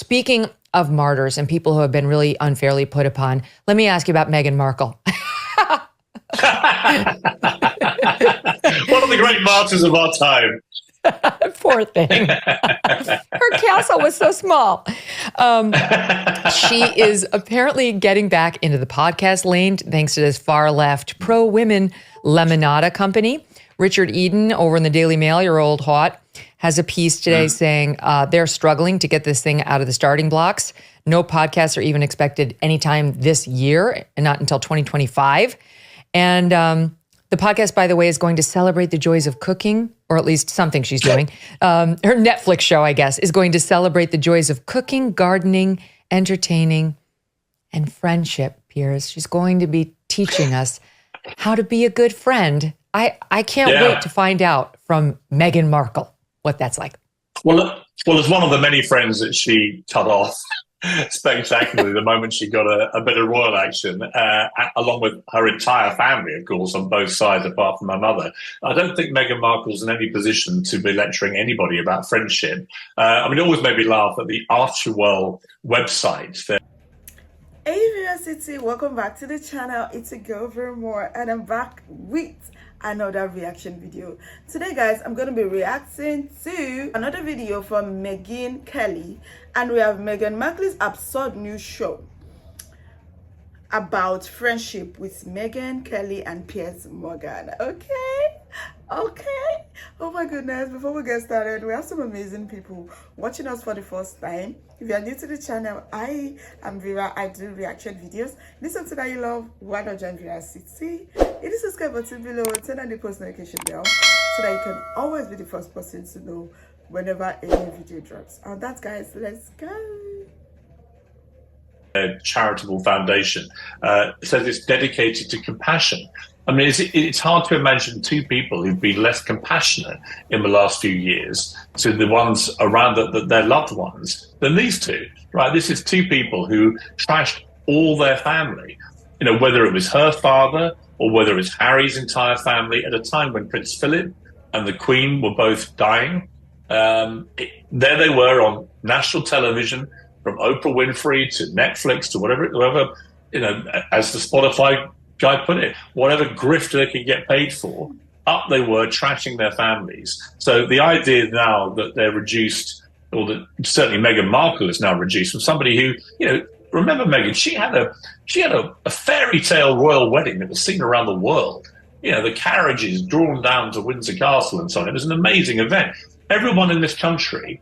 Speaking of martyrs and people who have been really unfairly put upon, let me ask you about Meghan Markle. One of the great martyrs of our time. Poor thing. Her castle was so small. She is apparently getting back into the podcast lane thanks to this far left pro-women Lemonada company. Richard Eden over in the Daily Mail, your old hot, has a piece today saying they're struggling to get this thing out of the starting blocks. No podcasts are even expected anytime this year, and not until 2025. And the podcast, by the way, is going to celebrate the joys of cooking, or at least something she's doing. Her Netflix show, I guess, is going to celebrate the joys of cooking, gardening, entertaining, and friendship, Piers. She's going to be teaching us how to be a good friend. I can't wait to find out from Meghan Markle what that's like. Well, as one of the many friends that she cut off spectacularly the moment she got a bit of royal action, along with her entire family, of course, on both sides, apart from her mother. I don't think Meghan Markle's in any position to be lecturing anybody about friendship. It always made me laugh at the Archewell website. Hey City, welcome back to the channel. It's a girl very more, and I'm back with another reaction video. Today guys, I'm going to be reacting to another video from Megyn Kelly, and we have Meghan Markle's absurd new show about friendship with Megyn Kelly and Piers Morgan. Okay, oh my goodness. Before we get started, we have some amazing people watching us for the first time. If you are new to the channel, I am Vera. I do reaction videos. This is something that you love. Why not join Vera City? Hit the subscribe button below, turn on the post notification bell so that you can always be the first person to know whenever a new video drops. And that's guys, let's go. A charitable foundation says it's dedicated to compassion. It's hard to imagine two people who've been less compassionate in the last few years to the ones around their loved ones than these two, right? This is two people who trashed all their family, whether it was her father or whether it was Harry's entire family at a time when Prince Philip and the Queen were both dying. There they were on national television, from Oprah Winfrey to Netflix to whoever, as the Spotify guy put it, whatever grift they could get paid for, up they were trashing their families. So the idea now that they're reduced, or that certainly Meghan Markle is now reduced from somebody who, remember Meghan, she had a fairy tale royal wedding that was seen around the world. The carriages drawn down to Windsor Castle and so on. It was an amazing event. Everyone in this country,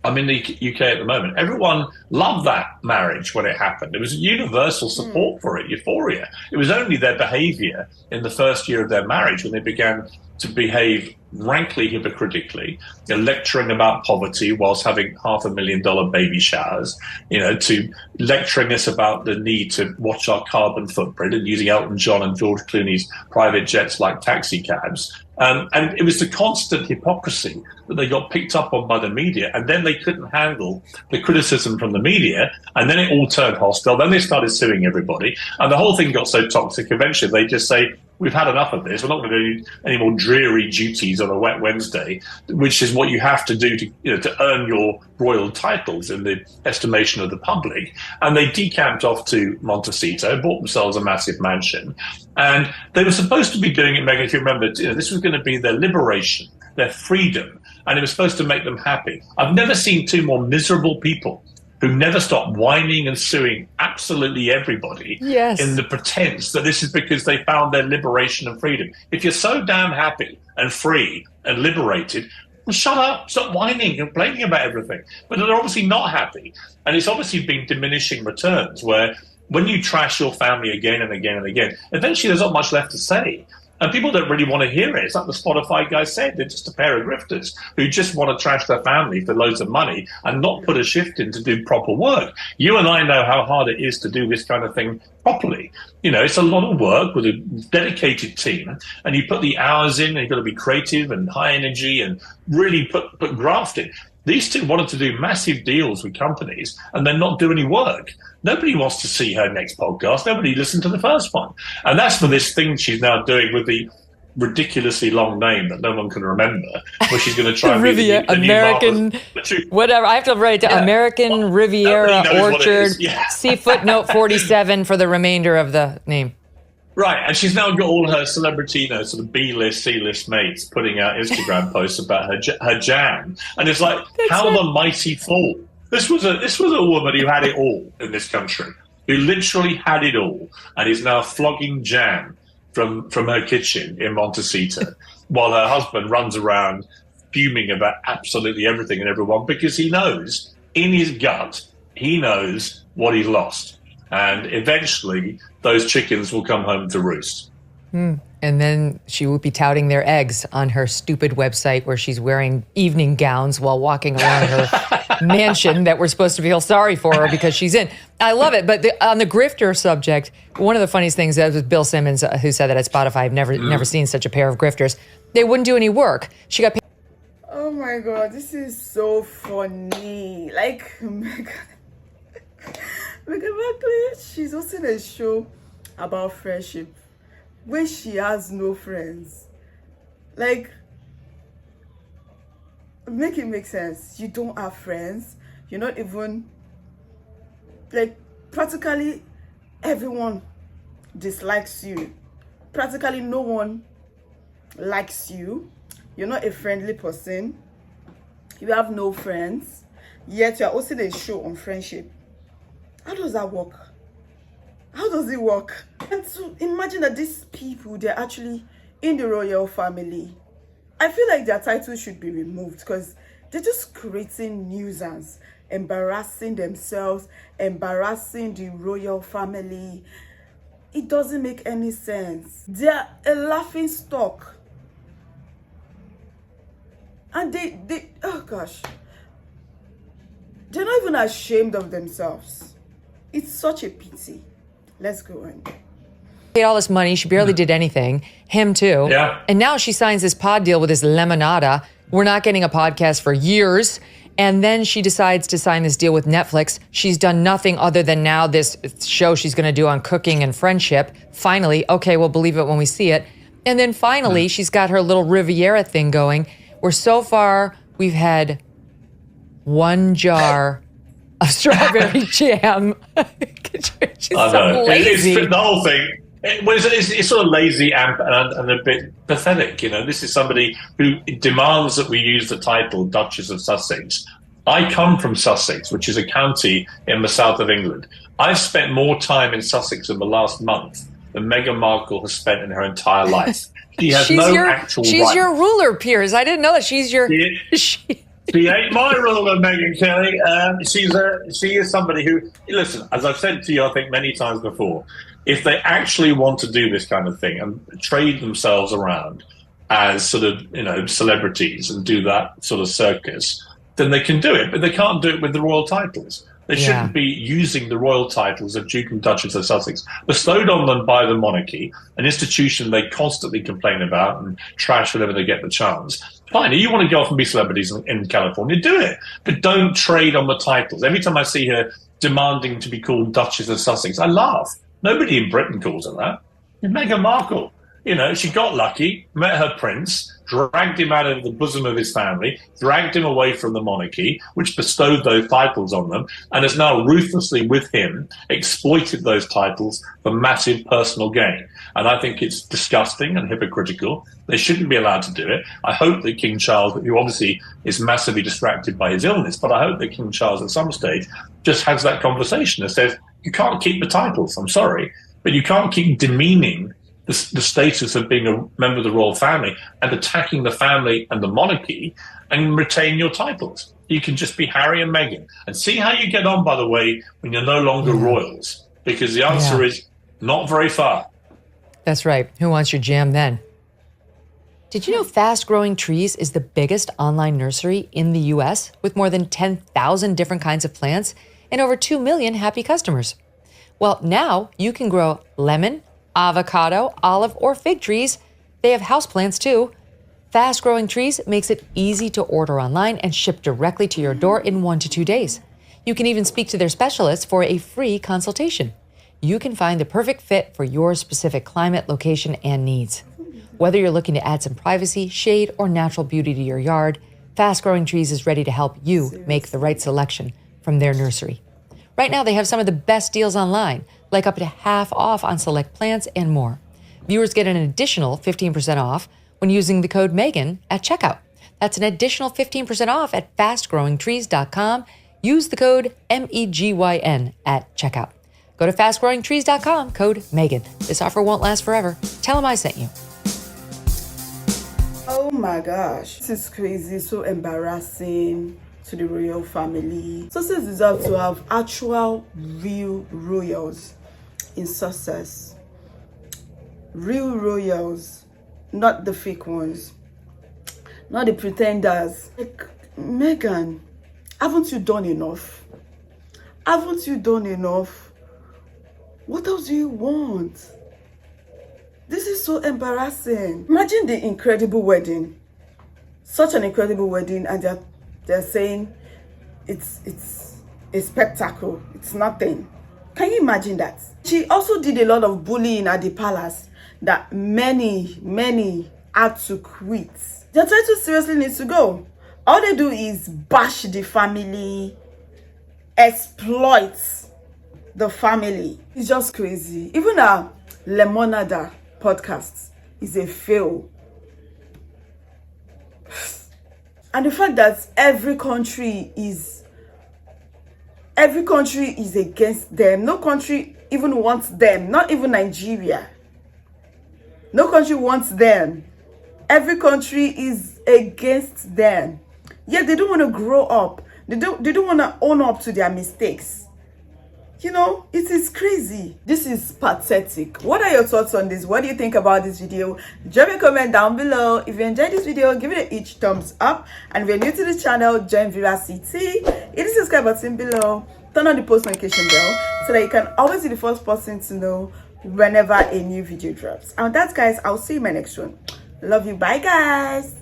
I'm in the UK at the moment, everyone loved that marriage when it happened. There was universal support for it, euphoria. It was only their behavior in the first year of their marriage when they began to behave rankly hypocritically, lecturing about poverty whilst having $500,000 baby showers, to lecturing us about the need to watch our carbon footprint and using Elton John and George Clooney's private jets like taxi cabs. And it was the constant hypocrisy that they got picked up on by the media, and then they couldn't handle the criticism from the media, and then it all turned hostile. Then they started suing everybody, and the whole thing got so toxic. Eventually, they just say, we've had enough of this. We're not going to do any more dreary duties on a wet Wednesday, which is what you have to do to earn your royal titles in the estimation of the public. And they decamped off to Montecito, bought themselves a massive mansion. And they were supposed to be doing it, Megyn, if you remember, this was going to be their liberation, their freedom, and it was supposed to make them happy. I've never seen two more miserable people who never stop whining and suing absolutely everybody in the pretense that this is because they found their liberation and freedom. If you're so damn happy and free and liberated, well, shut up, stop whining and complaining about everything. But they're obviously not happy. And it's obviously been diminishing returns, where when you trash your family again and again and again, eventually there's not much left to say. And people don't really want to hear it. It's like the Spotify guy said, they're just a pair of grifters who just want to trash their family for loads of money and not put a shift in to do proper work. You and I know how hard it is to do this kind of thing properly. It's a lot of work with a dedicated team, and you put the hours in, and you've got to be creative and high energy and really put graft in. These two wanted to do massive deals with companies and then not do any work. Nobody wants to see her next podcast. Nobody listened to the first one. And that's for this thing she's now doing with the ridiculously long name that no one can remember, where she's going to try and be the new American, whatever. I have to write it down. American Riviera Orchard. See footnote 47 for the remainder of the name. Right, and she's now got all her celebrity, sort of B-list, C-list mates putting out Instagram posts about her jam, and it's like, the mighty fall. This was a woman who had it all in this country, who literally had it all, and is now flogging jam from her kitchen in Montecito, while her husband runs around fuming about absolutely everything and everyone, because he knows in his gut, he knows what he's lost. And eventually, those chickens will come home to roost. And then she will be touting their eggs on her stupid website where she's wearing evening gowns while walking around her mansion that we're supposed to feel sorry for her because she's in. I love it. But on the grifter subject, one of the funniest things was Bill Simmons, who said that at Spotify, I've never seen such a pair of grifters. They wouldn't do any work. She got paid. Oh my God, this is so funny. Like, Meghan Markle, she's hosting a show about friendship when she has no friends. Like, make it make sense. You don't have friends. You're not even, like, practically everyone dislikes you. Practically no one likes you. You're not a friendly person. You have no friends. Yet you're hosting a show on friendship. How does that work? How does it work? And so imagine that these people, they're actually in the royal family. I feel like their title should be removed because they're just creating nuisance, embarrassing themselves, embarrassing the royal family. It doesn't make any sense. They're a laughing stock. And they oh gosh, they're not even ashamed of themselves. It's such a pity. Let's go on. Paid all this money. She barely did anything. Him too. Yeah. And now she signs this pod deal with this Lemonada. We're not getting a podcast for years. And then she decides to sign this deal with Netflix. She's done nothing other than now this show she's going to do on cooking and friendship. Finally, okay, we'll believe it when we see it. And then finally, she's got her little Riviera thing going, where so far we've had one jar of strawberry jam. She's so lazy. The whole thing. It's sort of lazy and a bit pathetic. This is somebody who demands that we use the title Duchess of Sussex. I come from Sussex, which is a county in the south of England. I've spent more time in Sussex in the last month than Meghan Markle has spent in her entire life. She has actual She's right. your ruler, Piers. I didn't know that she's your... She ain't my ruler, Megyn Kelly. She is somebody who, listen, as I've said to you, I think many times before, if they actually want to do this kind of thing and trade themselves around as sort of, celebrities and do that sort of circus, then they can do it. But they can't do it with the royal titles. They shouldn't be using the royal titles of Duke and Duchess of Sussex, bestowed on them by the monarchy, an institution they constantly complain about and trash whenever they get the chance. Fine, you want to go off and be celebrities in California, do it. But don't trade on the titles. Every time I see her demanding to be called Duchess of Sussex, I laugh. Nobody in Britain calls her that. It's Meghan Markle. She got lucky, met her prince, dragged him out of the bosom of his family, dragged him away from the monarchy, which bestowed those titles on them, and has now ruthlessly, with him, exploited those titles for massive personal gain. And I think it's disgusting and hypocritical. They shouldn't be allowed to do it. I hope that King Charles, who obviously is massively distracted by his illness, but I hope that King Charles at some stage just has that conversation and says, you can't keep the titles, I'm sorry, but you can't keep demeaning the status of being a member of the royal family and attacking the family and the monarchy and retain your titles. You can just be Harry and Meghan and see how you get on, by the way, when you're no longer royals, because the answer is not very far. That's right. Who wants your jam then? Did you know Fast Growing Trees is the biggest online nursery in the U.S. with more than 10,000 different kinds of plants and over 2 million happy customers? Well, now you can grow lemon, avocado, olive, or fig trees. They have houseplants too. Fast Growing Trees makes it easy to order online and ship directly to your door in 1 to 2 days. You can even speak to their specialists for a free consultation. You can find the perfect fit for your specific climate, location, and needs. Whether you're looking to add some privacy, shade, or natural beauty to your yard, Fast Growing Trees is ready to help you make the right selection from their nursery. Right now, they have some of the best deals online, like up to half off on select plants and more. Viewers get an additional 15% off when using the code Megyn at checkout. That's an additional 15% off at fastgrowingtrees.com. Use the code MEGYN at checkout. Go to fastgrowingtrees.com, code Megyn. This offer won't last forever. Tell them I sent you. Oh my gosh, this is crazy, so embarrassing to the royal family. Sussex deserve to have actual real royals in Sussex. Real royals, not the fake ones, not the pretenders. Like, Meghan, haven't you done enough? Haven't you done enough? What else do you want? This is so embarrassing. Imagine the incredible wedding. Such an incredible wedding, and they're saying it's a spectacle. It's nothing. Can you imagine that? She also did a lot of bullying at the palace that many had to quit. Their title seriously needs to go. All they do is bash the family, exploit the family. It's just crazy. Even our Lemonada podcast is a fail. And the fact that every country is against them. No country even wants them. Not even Nigeria. No country wants them. Every country is against them. Yet they don't want to grow up. They don't want to own up to their mistakes. You know, it is crazy. This is pathetic. What are your thoughts on this? What do you think about this video? Drop a comment down below. If you enjoyed this video, give it a huge thumbs up. And if you're new to the channel, join Viva CT. Hit the subscribe button below. Turn on the post notification bell so that you can always be the first person to know whenever a new video drops. And with that, guys, I'll see you in my next one. Love you. Bye, guys.